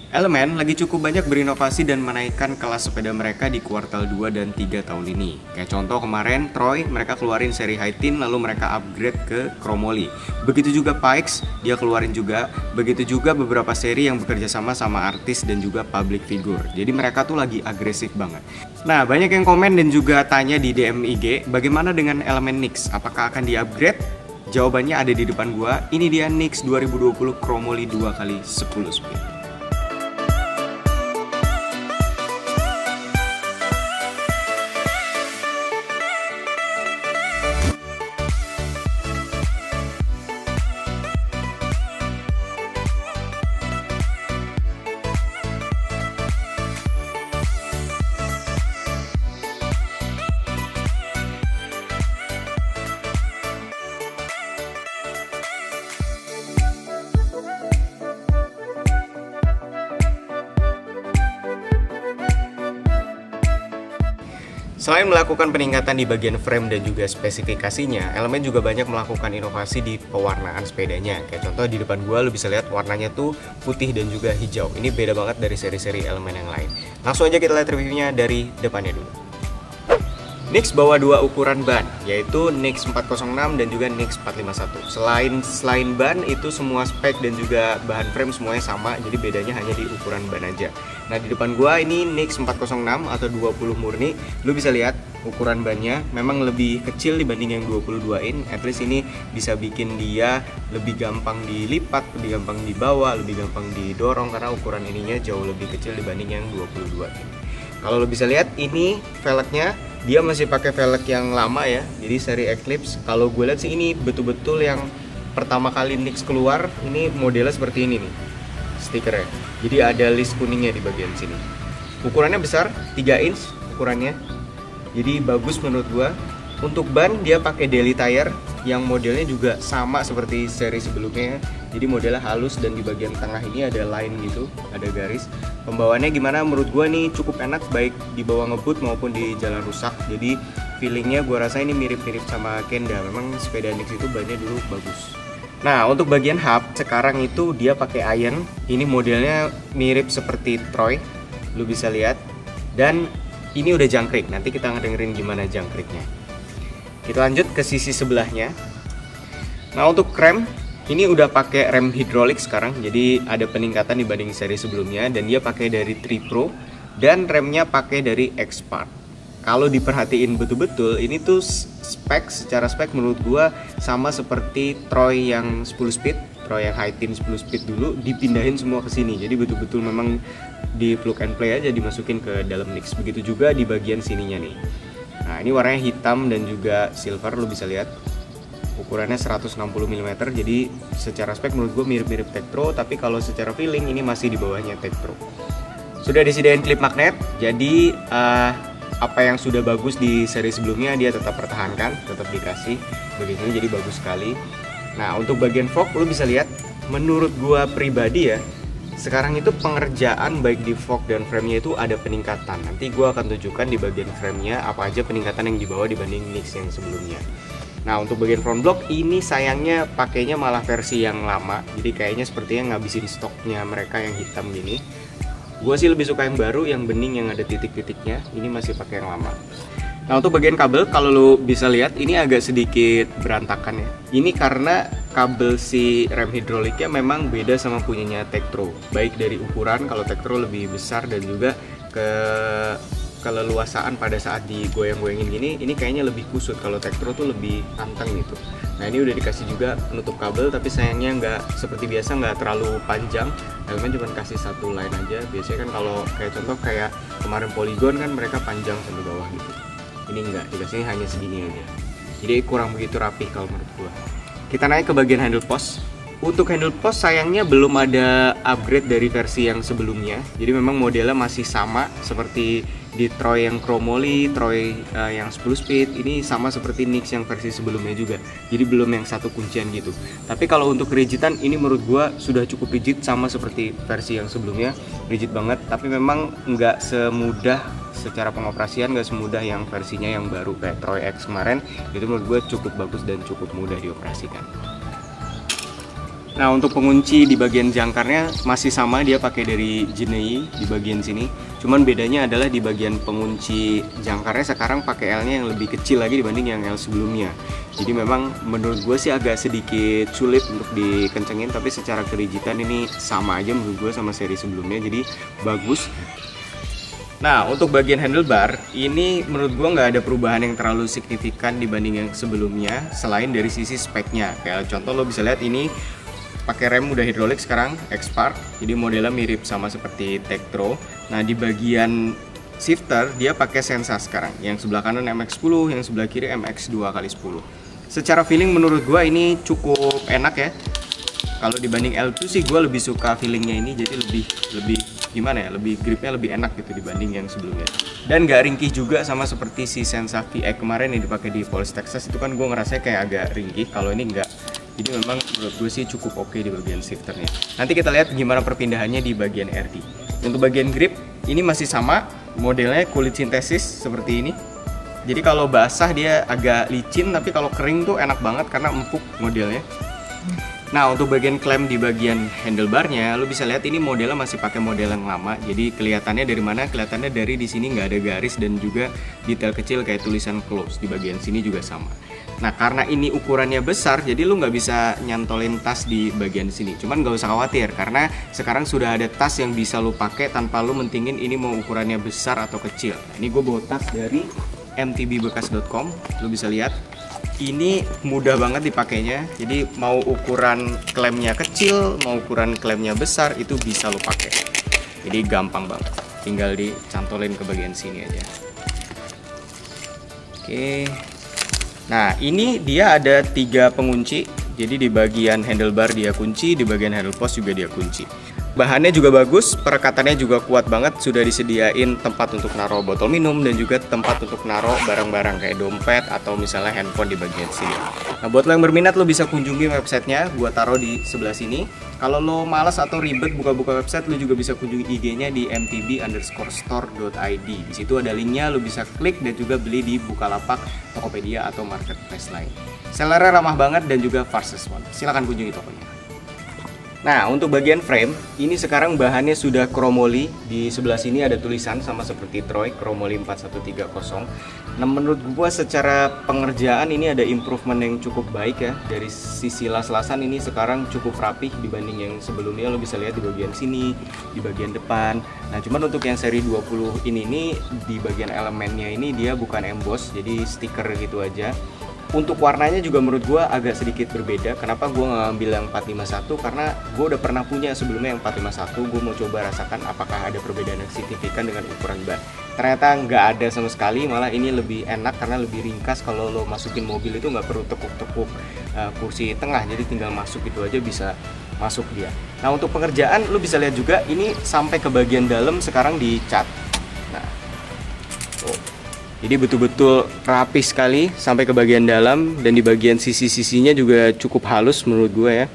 Elemen lagi cukup banyak berinovasi dan menaikkan kelas sepeda mereka di kuartal 2 dan 3 tahun ini. Kayak contoh kemarin Troy mereka keluarin seri Hi-Tin lalu mereka upgrade ke Chromoly. Begitu juga Pikes dia keluarin juga. Begitu juga beberapa seri yang bekerja sama sama artis dan juga public figure. Jadi mereka tuh lagi agresif banget. Nah, banyak yang komen dan juga tanya di DM IG, bagaimana dengan elemen Nyx? Apakah akan di-upgrade? Jawabannya ada di depan gua. Ini dia Nyx 2020 Chromoly 2x10 speed. Selain melakukan peningkatan di bagian frame dan juga spesifikasinya, Elemen juga banyak melakukan inovasi di pewarnaan sepedanya. Kayak contoh di depan gua lu bisa lihat warnanya tuh putih dan juga hijau. Ini beda banget dari seri-seri Elemen yang lain. Langsung aja kita lihat reviewnya dari depannya dulu. Nyx bawa dua ukuran ban, yaitu Nyx 406 dan juga Nyx 451. Selain ban itu semua spek dan juga bahan frame semuanya sama, jadi bedanya hanya di ukuran ban aja. Nah, di depan gua ini Nyx 406 atau 20 murni. Lu bisa lihat ukuran bannya memang lebih kecil dibanding yang 22 in. At least ini bisa bikin dia lebih gampang dilipat, lebih gampang dibawa, lebih gampang didorong karena ukuran ininya jauh lebih kecil dibanding yang 22 in. Kalau lo bisa lihat ini velgnya dia masih pakai velg yang lama ya, jadi seri Eclipse. Kalau gue lihat sih ini betul-betul yang pertama kali Nyx keluar, ini modelnya seperti ini nih stikernya. Jadi ada list kuningnya di bagian sini. Ukurannya besar, 3 inch ukurannya. Jadi bagus menurut gue. Untuk ban dia pakai daily tire yang modelnya juga sama seperti seri sebelumnya. Jadi modelnya halus dan di bagian tengah ini ada line gitu, ada garis. Pembawaannya gimana? Menurut gue nih cukup enak baik dibawa ngebut maupun di jalan rusak. Jadi feelingnya gue rasa ini mirip-mirip sama Kenda. Memang sepeda Nyx itu bannya dulu bagus. Nah, untuk bagian hub sekarang itu dia pakai iron. Ini modelnya mirip seperti Troy, lu bisa lihat. Dan ini udah jangkrik. Nanti kita ngedengerin gimana jangkriknya. Kita lanjut ke sisi sebelahnya. Nah, untuk rem ini udah pakai rem hidrolik sekarang, jadi ada peningkatan dibanding seri sebelumnya dan dia pakai dari Tri-Pro dan remnya pakai dari X-Part. Kalau diperhatiin betul-betul ini tuh secara spek menurut gua sama seperti Troy yang 10 speed, Troy yang Hi-Tin 10 speed dulu dipindahin semua ke sini. Jadi betul-betul memang di plug and play aja dimasukin ke dalam Nyx. Begitu juga di bagian sininya nih. Nah, ini warnanya hitam dan juga silver, lu bisa lihat. Ukurannya 160 mm, jadi secara spek menurut gue mirip-mirip Tektro, tapi kalau secara feeling ini masih di bawahnya Tektro. Sudah disediain klip magnet, jadi apa yang sudah bagus di seri sebelumnya dia tetap pertahankan, tetap dikasih begini, jadi bagus sekali. Nah, untuk bagian fork lu bisa lihat, menurut gue pribadi ya, sekarang itu pengerjaan baik di fork dan frame-nya itu ada peningkatan. Nanti gue akan tunjukkan di bagian frame-nya apa aja peningkatan yang dibawa dibanding Nyx yang sebelumnya. Nah, untuk bagian front block ini sayangnya pakainya malah versi yang lama. Jadi kayaknya sepertinya ngabisin stoknya mereka yang hitam gini. Gue sih lebih suka yang baru, yang bening yang ada titik-titiknya. Ini masih pakai yang lama. Nah, untuk bagian kabel kalau lo bisa lihat ini agak sedikit berantakan ya. Ini karena kabel si rem hidroliknya memang beda sama punyanya Tektro. Baik dari ukuran, kalau Tektro lebih besar dan juga keleluasaan pada saat digoyang-goyangin gini, ini kayaknya lebih kusut. Kalau Tektro tuh lebih anteng gitu. Nah, ini udah dikasih juga penutup kabel, tapi sayangnya nggak seperti biasa, nggak terlalu panjang. Elemen cuma kasih satu line aja. Biasanya kan kalau kayak contoh kayak kemarin Polygon kan mereka panjang sampai bawah gitu. Ini enggak, dikasihnya hanya segini aja. Jadi kurang begitu rapih kalau menurut gua. Kita naik ke bagian handle post. Untuk handle post sayangnya belum ada upgrade dari versi yang sebelumnya. Jadi memang modelnya masih sama seperti di Troy yang Chromoly, Troy yang 10 speed. Ini sama seperti Nyx yang versi sebelumnya juga. Jadi belum yang satu kuncian gitu. Tapi kalau untuk rigidan ini menurut gua sudah cukup rigid sama seperti versi yang sebelumnya. Rigid banget, tapi memang nggak semudah secara pengoperasian, nggak semudah yang versinya yang baru kayak Troy X kemarin. Itu menurut gue cukup bagus dan cukup mudah dioperasikan. Nah, untuk pengunci di bagian jangkarnya masih sama, dia pakai dari Jinei di bagian sini. Cuman bedanya adalah di bagian pengunci jangkarnya sekarang pakai L-nya yang lebih kecil lagi dibanding yang L sebelumnya. Jadi memang menurut gue sih agak sedikit sulit untuk dikencengin, tapi secara kerigitan ini sama aja menurut gue sama seri sebelumnya, jadi bagus. Nah, untuk bagian handlebar ini menurut gua nggak ada perubahan yang terlalu signifikan dibanding yang sebelumnya selain dari sisi speknya. Kayak contoh lo bisa lihat ini pakai rem udah hidrolik sekarang X-Spark, jadi modelnya mirip sama seperti Tektro. Nah, di bagian shifter dia pakai Sensa sekarang, yang sebelah kanan MX-10, yang sebelah kiri MX2x10. Secara feeling menurut gua ini cukup enak ya. Kalau dibanding L2 sih gue lebih suka feelingnya ini, jadi lebih gimana ya, lebih gripnya lebih enak gitu dibanding yang sebelumnya. Dan gak ringkih juga sama seperti si Sensa VX kemarin yang dipakai di Polish Texas, itu kan gue ngerasa kayak agak ringkih. Kalau ini enggak, jadi memang menurut gue sih cukup oke di bagian shifternya. Nanti kita lihat gimana perpindahannya di bagian RD. Untuk bagian grip ini masih sama, modelnya kulit sintesis seperti ini. Jadi kalau basah dia agak licin, tapi kalau kering tuh enak banget karena empuk modelnya. Nah, untuk bagian klem di bagian handlebarnya, lo bisa lihat ini modelnya masih pakai model yang lama. Jadi kelihatannya dari mana? Kelihatannya dari di sini nggak ada garis dan juga detail kecil kayak tulisan close. Di bagian sini juga sama. Nah, karena ini ukurannya besar, jadi lo nggak bisa nyantolin tas di bagian sini. Cuman nggak usah khawatir karena sekarang sudah ada tas yang bisa lo pakai tanpa lo mentingin ini mau ukurannya besar atau kecil. Nah, ini gue bawa tas dari mtbbekas.com. Lo bisa lihat. Ini mudah banget dipakainya, jadi mau ukuran klemnya kecil, mau ukuran klemnya besar itu bisa lo pakai. Jadi gampang banget, tinggal dicantolin ke bagian sini aja. Oke. Nah, ini dia ada 3 pengunci. Jadi di bagian handlebar dia kunci, di bagian handle post juga dia kunci. Bahannya juga bagus, perekatannya juga kuat banget. Sudah disediain tempat untuk naruh botol minum dan juga tempat untuk naruh barang-barang kayak dompet atau misalnya handphone di bagian sini. Nah, buat lo yang berminat lo bisa kunjungi websitenya, gua taruh di sebelah sini. Kalau lo malas atau ribet buka-buka website, lo juga bisa kunjungi IG-nya di mtb_store.id. Di situ ada linknya, lo bisa klik dan juga beli di Bukalapak, Tokopedia atau marketplace lain. Sellernya ramah banget dan juga fast response. Silahkan kunjungi tokonya. Nah, untuk bagian frame, ini sekarang bahannya sudah chromoly. Di sebelah sini ada tulisan sama seperti Troy, chromoly 4130. Nah, menurut gua secara pengerjaan ini ada improvement yang cukup baik ya. Dari sisi las-lasan ini sekarang cukup rapih dibanding yang sebelumnya. Lo bisa lihat di bagian sini, di bagian depan. Nah, cuman untuk yang seri 20 ini di bagian elemennya ini dia bukan emboss, jadi stiker gitu aja. Untuk warnanya juga menurut gue agak sedikit berbeda. Kenapa gue nggak ngambil yang 451? Karena gue udah pernah punya sebelumnya yang 451. Gue mau coba rasakan apakah ada perbedaan yang signifikan dengan ukuran ban. Ternyata nggak ada sama sekali. Malah ini lebih enak karena lebih ringkas. Kalau lo masukin mobil itu nggak perlu tekuk-tekuk kursi tengah. Jadi tinggal masuk itu aja bisa masuk dia. Nah, untuk pengerjaan lo bisa lihat juga ini sampai ke bagian dalam sekarang dicat. Nah, tuh. Jadi betul-betul rapi sekali sampai ke bagian dalam, dan di bagian sisi-sisinya juga cukup halus menurut gue ya.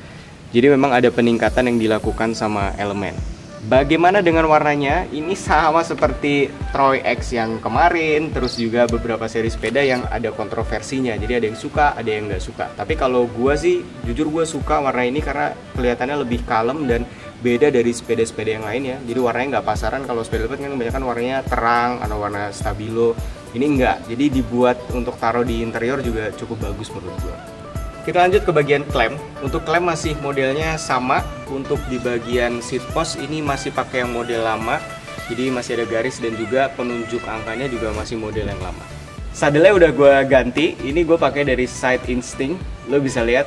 Jadi memang ada peningkatan yang dilakukan sama elemen. Bagaimana dengan warnanya? Ini sama seperti Troy X yang kemarin, terus juga beberapa seri sepeda yang ada kontroversinya. Jadi ada yang suka, ada yang nggak suka. Tapi kalau gue sih, jujur gue suka warna ini karena kelihatannya lebih kalem dan beda dari sepeda-sepeda yang lain ya. Jadi warnanya nggak pasaran. Kalau sepeda kan kebanyakan warnanya terang atau warna stabilo. Ini enggak, jadi dibuat untuk taruh di interior juga cukup bagus menurut gua. Kita lanjut ke bagian klem. Untuk klem masih modelnya sama. Untuk di bagian seat post ini masih pakai yang model lama. Jadi masih ada garis dan juga penunjuk angkanya juga masih model yang lama. Sadelnya udah gua ganti. Ini gue pakai dari Side Instinct. Lo bisa lihat.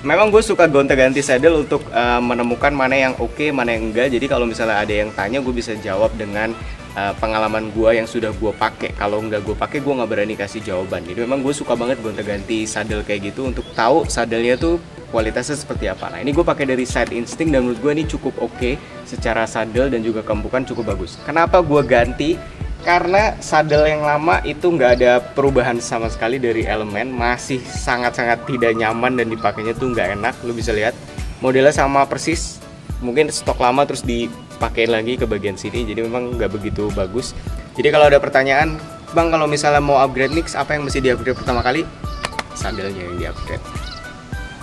Memang gue suka gonta-ganti saddle untuk menemukan mana yang oke, mana yang enggak. Jadi kalau misalnya ada yang tanya, gue bisa jawab dengan pengalaman gue yang sudah gue pakai. Kalau nggak gue pakai, gue nggak berani kasih jawaban. Jadi memang gue suka banget gonta-ganti saddle kayak gitu untuk tahu saddlenya tuh kualitasnya seperti apa. Nah, ini gue pakai dari Side Instinct dan menurut gue ini cukup oke secara saddle dan juga kempukan cukup bagus. Kenapa gue ganti? Karena saddle yang lama itu nggak ada perubahan sama sekali dari elemen, masih sangat-sangat tidak nyaman dan dipakainya tuh nggak enak. Lu bisa lihat modelnya sama persis, mungkin stok lama terus dipakai lagi ke bagian sini, jadi memang nggak begitu bagus. Jadi kalau ada pertanyaan, bang kalau misalnya mau upgrade Nix apa yang mesti di-upgrade pertama kali? Saddlenya yang di-upgrade.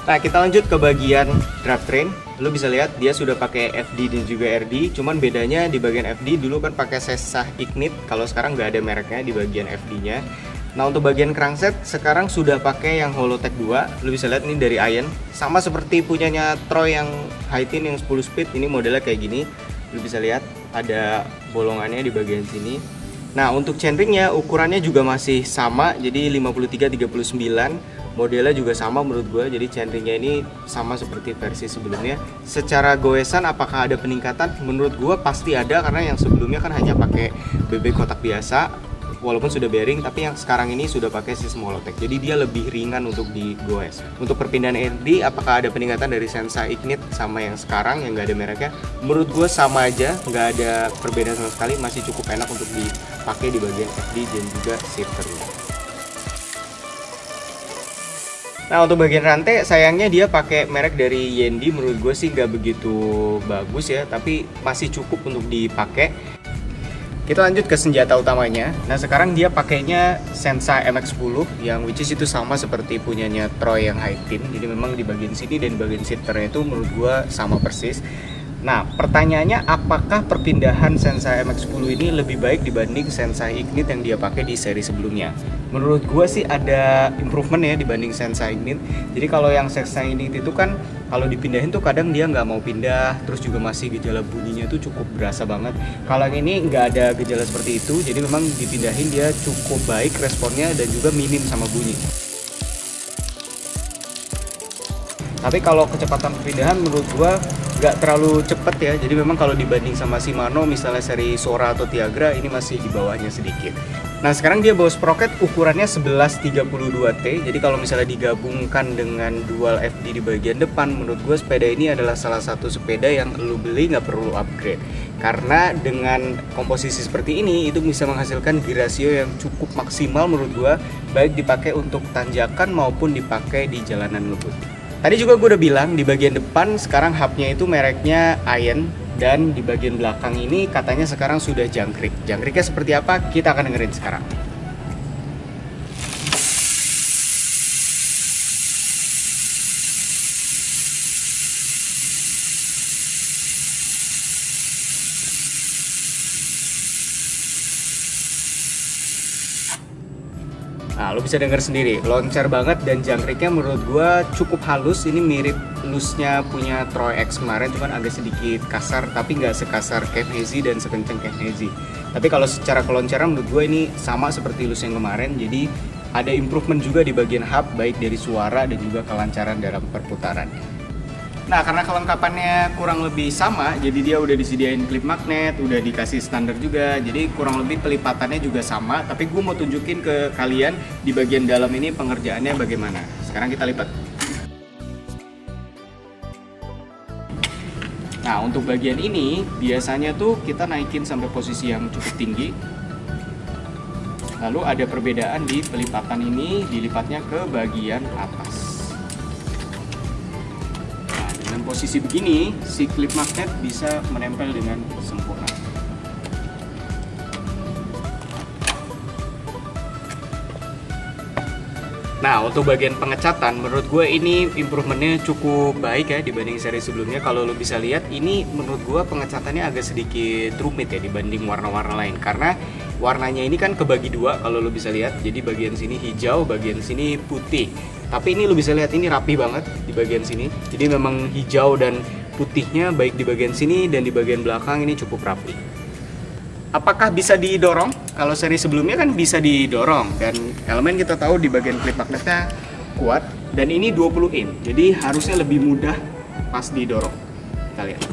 Nah, kita lanjut ke bagian drivetrain. Lu bisa lihat dia sudah pakai FD dan juga RD. Cuman bedanya di bagian FD dulu kan pakai Sesa Ignite, kalau sekarang nggak ada mereknya di bagian FD-nya. Nah, untuk bagian crankset sekarang sudah pakai yang Holotech 2. Lu bisa lihat ini dari Iron. Sama seperti punyanya Troy yang Hightin yang 10 speed, ini modelnya kayak gini. Lu bisa lihat ada bolongannya di bagian sini. Nah, untuk chainringnya ukurannya juga masih sama, jadi 53-39. Modelnya juga sama menurut gue, jadi chainringnya ini sama seperti versi sebelumnya. Secara goesan apakah ada peningkatan? Menurut gue pasti ada, karena yang sebelumnya kan hanya pakai BB kotak biasa walaupun sudah bearing, tapi yang sekarang ini sudah pakai sistem Holotech, jadi dia lebih ringan untuk digoes. Untuk perpindahan RD, apakah ada peningkatan dari Sesa Ignite sama yang sekarang yang nggak ada mereknya? Menurut gue sama aja, nggak ada perbedaan sama sekali, masih cukup enak untuk dipakai di bagian FD dan juga shifternya. Nah, untuk bagian rantai sayangnya dia pakai merek dari Yendi. Menurut gue sih nggak begitu bagus ya, tapi masih cukup untuk dipakai. Kita lanjut ke senjata utamanya. Nah, sekarang dia pakainya Sensa MX-10 yang which is itu sama seperti punyanya Troy yang Hightin. Jadi memang di bagian sini dan di bagian shifternya itu menurut gue sama persis. Nah, pertanyaannya apakah perpindahan Sensa MX-10 ini lebih baik dibanding Sensa Ignite yang dia pakai di seri sebelumnya? Menurut gue sih ada improvement ya dibanding Sensa Ignite. Jadi kalau yang Sensa Ignite itu kan kalau dipindahin tuh kadang dia nggak mau pindah, terus juga masih gejala bunyinya tuh cukup berasa banget. Kalau yang ini nggak ada gejala seperti itu, jadi memang dipindahin dia cukup baik responnya dan juga minim sama bunyi. Tapi kalau kecepatan perpindahan menurut gua nggak terlalu cepet ya. Jadi memang kalau dibanding sama Shimano misalnya seri Sora atau Tiagra, ini masih di bawahnya sedikit. Nah, sekarang dia bawa sprocket ukurannya 1132T. Jadi kalau misalnya digabungkan dengan dual FD di bagian depan, menurut gue sepeda ini adalah salah satu sepeda yang lu beli nggak perlu upgrade. Karena dengan komposisi seperti ini, itu bisa menghasilkan gear ratio yang cukup maksimal menurut gue, baik dipakai untuk tanjakan maupun dipakai di jalanan ngebut. Tadi juga gue udah bilang di bagian depan sekarang hubnya itu mereknya Iron, dan di bagian belakang ini katanya sekarang sudah jangkrik. Jangkriknya seperti apa? Kita akan dengerin sekarang. Nah, lo bisa dengar sendiri, loncar banget dan jangkriknya menurut gua cukup halus. Ini mirip loose-nya punya Troy X kemarin, cuman agak sedikit kasar, tapi nggak sekasar Kevin Hazy dan sekencang Kevin Hazy. Tapi kalau secara keloncaran menurut gua ini sama seperti loose yang kemarin, jadi ada improvement juga di bagian hub, baik dari suara dan juga kelancaran dalam perputaran. Nah, karena kelengkapannya kurang lebih sama, jadi dia udah disediain klip magnet, udah dikasih standar juga, jadi kurang lebih pelipatannya juga sama. Tapi gue mau tunjukin ke kalian di bagian dalam ini pengerjaannya bagaimana. Sekarang kita lipat. Nah, untuk bagian ini biasanya tuh kita naikin sampai posisi yang cukup tinggi. Lalu ada perbedaan di pelipatan ini, dilipatnya ke bagian atas. Dengan posisi begini, si klip magnet bisa menempel dengan sempurna. Nah, untuk bagian pengecatan, menurut gue ini improvementnya cukup baik ya dibanding seri sebelumnya. Kalau lo bisa lihat, ini menurut gue pengecatannya agak sedikit rumit ya dibanding warna-warna lain. Karena warnanya ini kan kebagi dua kalau lo bisa lihat. Jadi bagian sini hijau, bagian sini putih. Tapi ini lo bisa lihat ini rapi banget di bagian sini. Jadi memang hijau dan putihnya baik di bagian sini dan di bagian belakang ini cukup rapi. Apakah bisa didorong? Kalau seri sebelumnya kan bisa didorong, dan elemen kita tahu di bagian klip magnetnya kuat, dan ini 20 in. Jadi harusnya lebih mudah pas didorong. Kita lihat.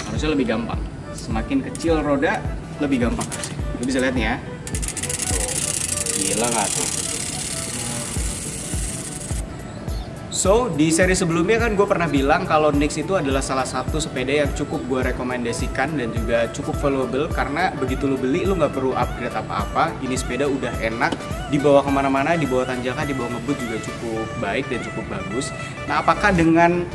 Harusnya lebih gampang. Semakin kecil roda lebih gampang. Lo bisa lihat nih ya. Tuh. Gila nggak tuh? So, di seri sebelumnya kan gue pernah bilang kalau Nyx itu adalah salah satu sepeda yang cukup gue rekomendasikan dan juga cukup valuable, karena begitu lo beli lo nggak perlu upgrade apa-apa. Ini sepeda udah enak, dibawa kemana-mana, dibawa tanjakan, dibawa ngebut juga cukup baik dan cukup bagus. Nah, apakah dengan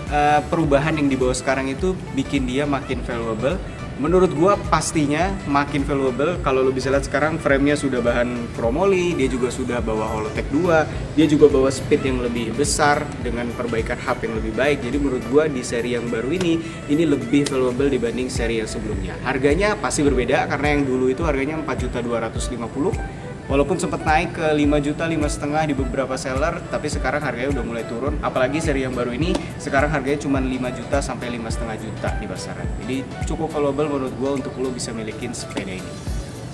perubahan yang dibawa sekarang itu bikin dia makin valuable? Menurut gua pastinya makin valuable. Kalau lo bisa lihat sekarang frame-nya sudah bahan chromoly, dia juga sudah bawa Holotech 2, dia juga bawa speed yang lebih besar dengan perbaikan hub yang lebih baik. Jadi menurut gua di seri yang baru ini lebih valuable dibanding seri yang sebelumnya. Harganya pasti berbeda karena yang dulu itu harganya 4.250.000. Walaupun sempat naik ke 5 juta, 5,5 di beberapa seller, tapi sekarang harganya udah mulai turun. Apalagi seri yang baru ini, sekarang harganya cuma 5 juta sampai 5,5 juta di pasaran. Jadi cukup valuable menurut gue untuk lo bisa milikin sepeda ini.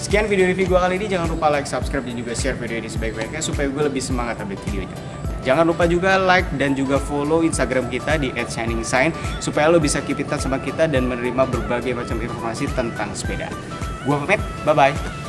Sekian video review gue kali ini, jangan lupa like, subscribe, dan juga share video ini sebaik-baiknya supaya gue lebih semangat update videonya. Jangan lupa juga like dan juga follow Instagram kita di @shiningshine supaya lo bisa keep in touch sama kita dan menerima berbagai macam informasi tentang sepeda. Gua pamit, bye-bye.